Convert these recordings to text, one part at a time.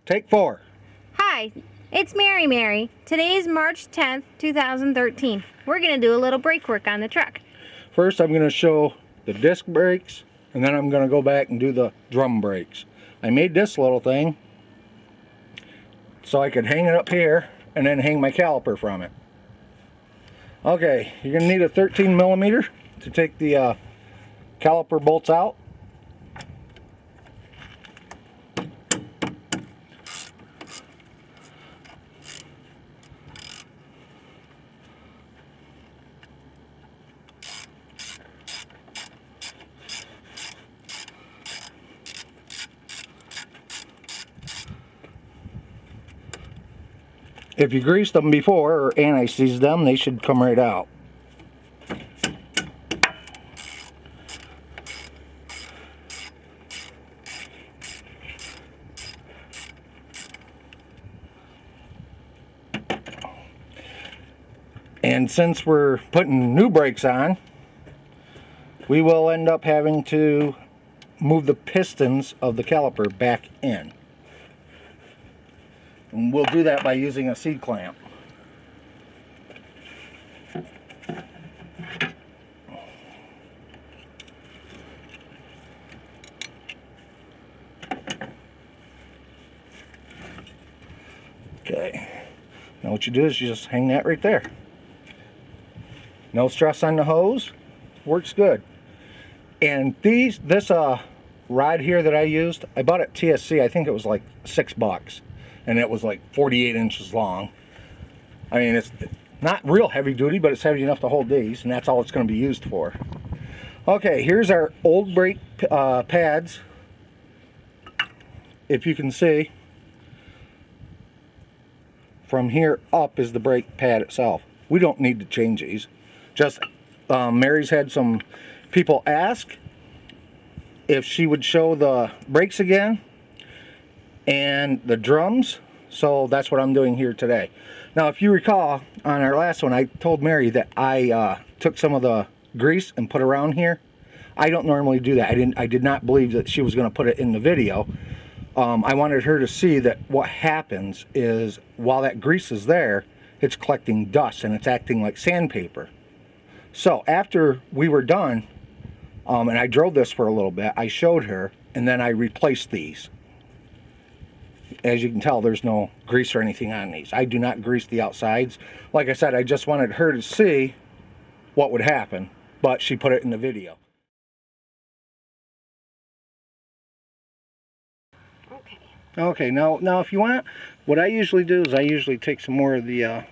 Take 4. Hi, it's Mary. Today is March 10th, 2013. We're going to do a little brake work on the truck. First I'm going to show the disc brakes, and then I'm going to go back and do the drum brakes. I made this little thing so I could hang it up here and then hang my caliper from it. Okay, you're going to need a 13 millimeter to take the caliper bolts out. If you greased them before or anti-seized them, they should come right out. And since we're putting new brakes on, we will end up having to move the pistons of the caliper back in. And we'll do that by using a C-clamp. Okay, now what you do is you just hang that right there. No stress on the hose, works good. And this rod here that I used, I bought at TSC, I think it was like $6. And it was like 48 inches long. I mean, it's not real heavy duty, but it's heavy enough to hold these, and that's all it's going to be used for. Okay, here's our old brake pads. If you can see, from here up is the brake pad itself. We don't need to change these. Just Mary's had some people ask if she would show the brakes again and the drums, so that's what I'm doing here today. Now, if you recall, on our last one, I told Mary that I took some of the grease and put around here. I don't normally do that. I did not believe that she was going to put it in the video. I wanted her to see that what happens is while that grease is there, it's collecting dust and it's acting like sandpaper. So after we were done, and I drove this for a little bit, I showed her, and then I replaced these. As you can tell, there's no grease or anything on these. I do not grease the outsides. Like I said, I just wanted her to see what would happen, but she put it in the video. Okay, now if you want, what I usually do is I usually take some more of the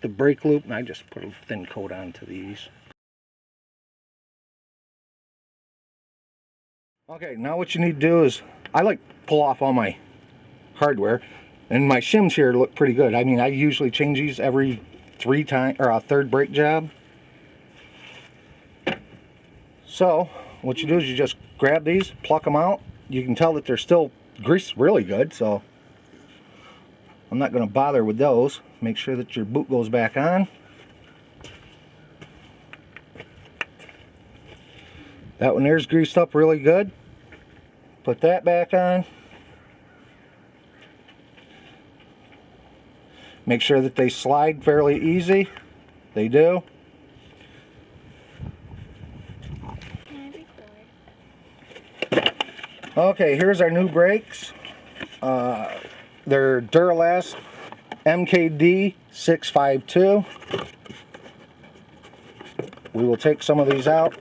brake loop, and I just put a thin coat onto these. Okay, now what you need to do is, I like to pull off all my hardware, and my shims here look pretty good. I mean, I usually change these every 3 times, or a third brake job. So what you do is you just grab these, pluck them out. You can tell that they're still greased really good, so I'm not going to bother with those. Make sure that your boot goes back on. That one there's greased up really good. Put that back on. Make sure that they slide fairly easy. They do. Okay, here's our new brakes. They're Duralast MKD 652. We will take some of these out.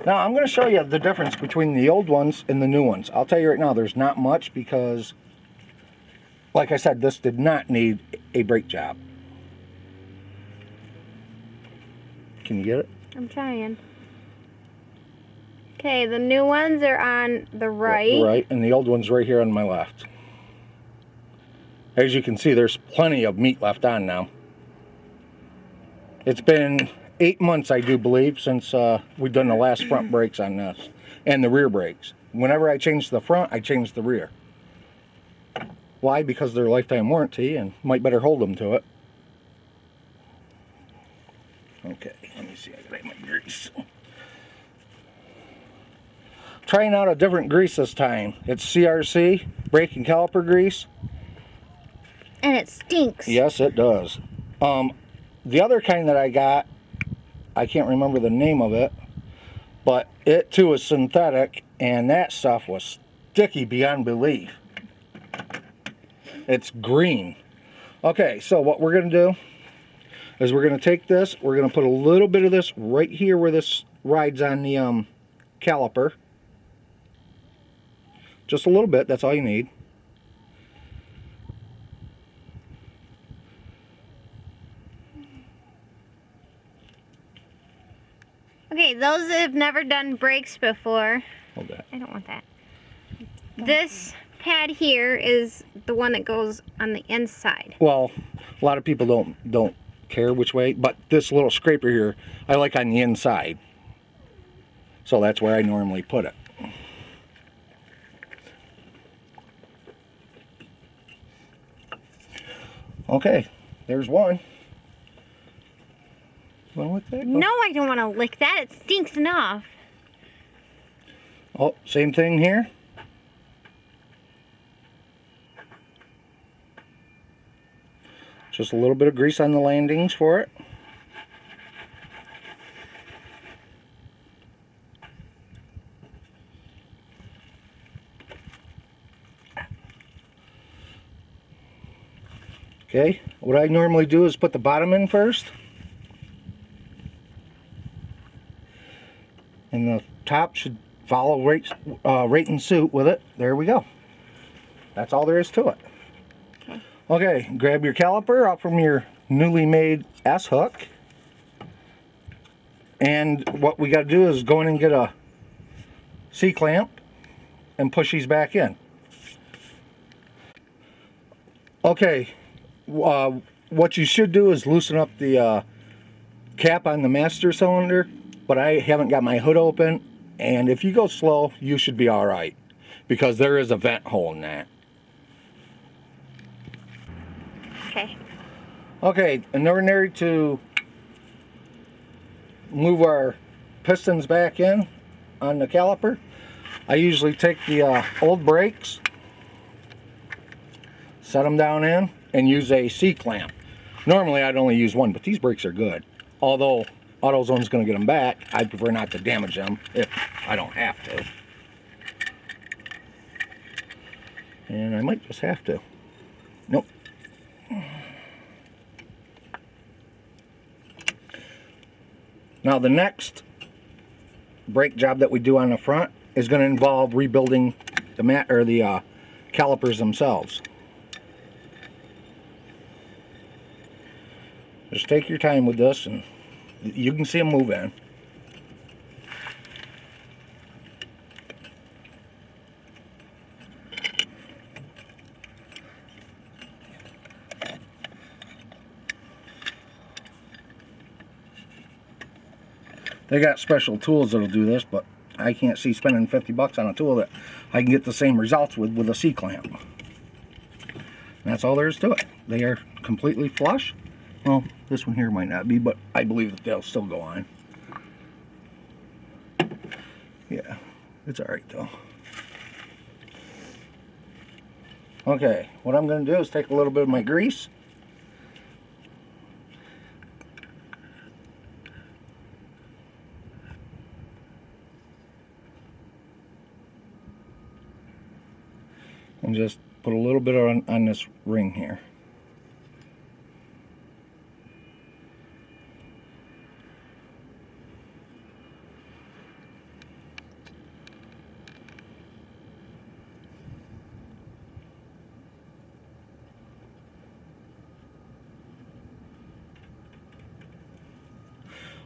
Now I'm going to show you the difference between the old ones and the new ones. I'll tell you right now, there's not much because, like I said, this did not need a brake job. Can you get it? I'm trying. Okay, the new ones are on the right. Yeah, right, and the old one's right here on my left. As you can see, there's plenty of meat left on now. It's been 8 months, I do believe, since we've done the last front brakes on this, and the rear brakes. Whenever I change the front, I change the rear. Why? Because they're lifetime warranty, and might better hold them to it. Okay, let me see, I got my grease. Trying out a different grease this time. It's CRC, brake and caliper grease. And it stinks. Yes, it does. The other kind that I got, I can't remember the name of it, but it too is synthetic, and that stuff was sticky beyond belief. It's green. Okay, so what we're going to do is we're going to take this, we're going to put a little bit of this right here where this rides on the caliper. Just a little bit, that's all you need. Okay, those that have never done brakes before. Hold that. I don't want that. This pad here is the one that goes on the inside. Well, a lot of people don't care which way, but this little scraper here, I like on the inside. So that's where I normally put it. Okay, there's one. Wanna lick that? No, I don't want to lick that. It stinks enough. Oh, same thing here. Just a little bit of grease on the landings for it. Okay, what I normally do is put the bottom in first. And the top should follow right in suit with it. There we go. That's all there is to it. Okay, grab your caliper out from your newly made S-hook. And what we got to do is go in and get a C-clamp and push these back in. Okay, what you should do is loosen up the cap on the master cylinder, but I haven't got my hood open, and if you go slow, you should be alright, because there is a vent hole in that. Okay. Okay, in order to move our pistons back in on the caliper, I usually take the old brakes, set them down in, and use a C-clamp. Normally I'd only use one, but these brakes are good. Although AutoZone's going to get them back, I prefer not to damage them if I don't have to. And I might just have to. Nope. Now the next brake job that we do on the front is going to involve rebuilding the calipers themselves. Just take your time with this, and you can see them move in. They got special tools that'll do this, but I can't see spending 50 bucks on a tool that I can get the same results with a C-clamp. And that's all there is to it. They are completely flush. Well, this one here might not be, but I believe that they'll still go on. Yeah, it's alright though. Okay, what I'm going to do is take a little bit of my grease. And just put a little bit on this ring here.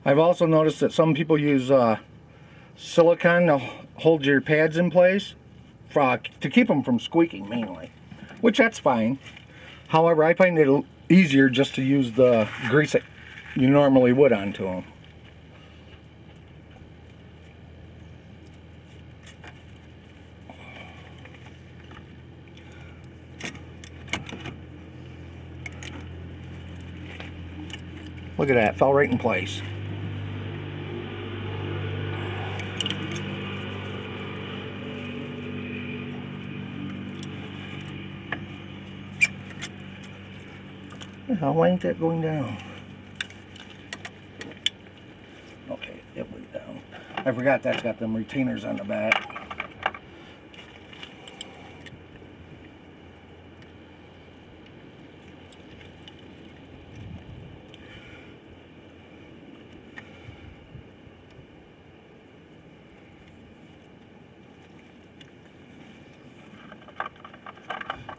I've also noticed that some people use silicone to hold your pads in place to keep them from squeaking mainly, which that's fine. However, I find it easier just to use the grease that you normally would onto them. Look at that, it fell right in place. Why ain't that going down? Okay, it went down. I forgot that's got them retainers on the back.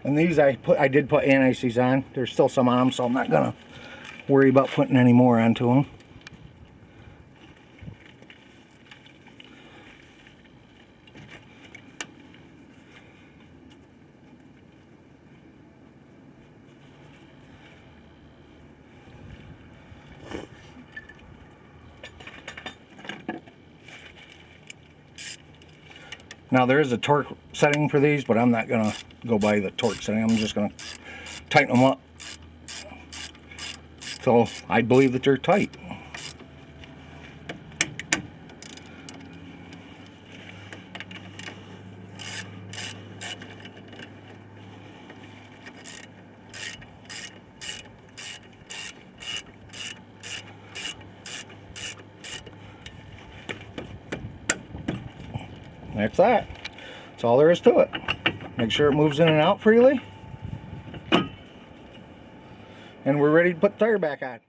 And these I did put anti-seize on. There's still some on them, so I'm not gonna worry about putting any more onto them. Now there is a torque setting for these, but I'm not gonna go by the torque setting. I'm just gonna tighten them up. So I believe that they're tight. That's that. That's all there is to it. Make sure it moves in and out freely. And we're ready to put the tire back on.